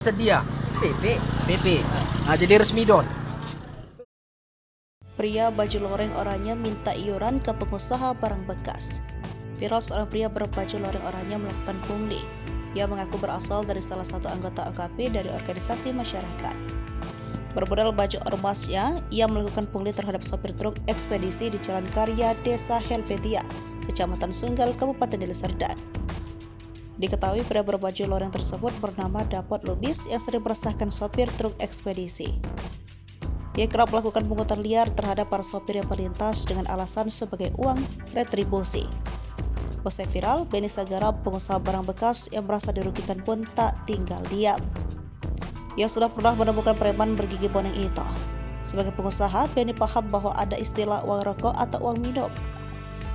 Sedia PP. Nah, jadi resmi don. Pria baju loreng oranye minta iuran ke pengusaha barang bekas. Viral seorang pria berbaju loreng oranye melakukan pungli. Ia mengaku berasal dari salah satu anggota OKP dari organisasi masyarakat. Bermodal baju ormasnya, ia melakukan pungli terhadap sopir truk ekspedisi di Jalan Karya, Desa Helvetia, Kecamatan Sunggal, Kabupaten Deli Serdang. Diketahui pria berbaju loreng tersebut bernama Dapot Lubis yang sering meresahkan sopir truk ekspedisi. Ia kerap melakukan pungutan liar terhadap para sopir yang melintas dengan alasan sebagai uang retribusi. Usai viral, Benny Sagara, pengusaha barang bekas yang merasa dirugikan pun tak tinggal diam. Ia sudah pernah menemukan preman bergigi boneng itu. Sebagai pengusaha, Benny paham bahwa ada istilah uang rokok atau uang minum.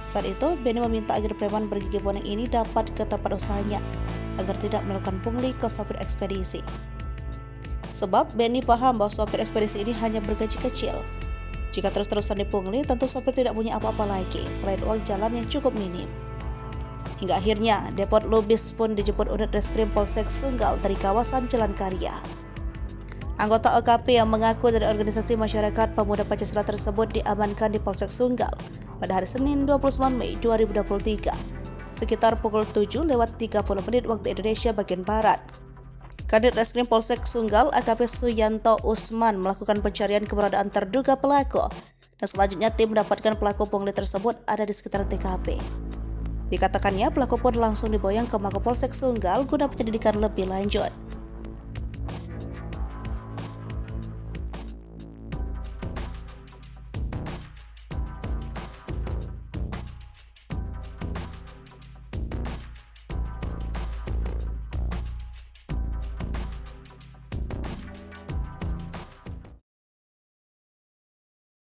Saat itu, Benny meminta agar preman bergigi boneng ini dapat ke tempat usahanya agar tidak melakukan pungli ke sopir ekspedisi. Sebab Benny paham bahwa sopir ekspedisi ini hanya bergaji kecil. Jika terus-terusan dipungli, tentu sopir tidak punya apa-apa lagi selain uang jalan yang cukup minim. Hingga akhirnya, Depot Lubis pun dijemput unit reskrim Polsek Sunggal dari kawasan Jalan Karya. Anggota OKP yang mengaku dari organisasi masyarakat pemuda Pancasila tersebut diamankan di Polsek Sunggal pada hari Senin 29 Mei 2023 sekitar pukul 7:30 waktu Indonesia bagian Barat. Kadit Reskrim Polsek Sunggal AKP Suyanto Usman melakukan pencarian keberadaan terduga pelaku dan selanjutnya tim mendapatkan pelaku pungli tersebut ada di sekitaran TKP. Dikatakannya pelaku pun langsung diboyong ke Mako Polsek Sunggal guna penyelidikan lebih lanjut.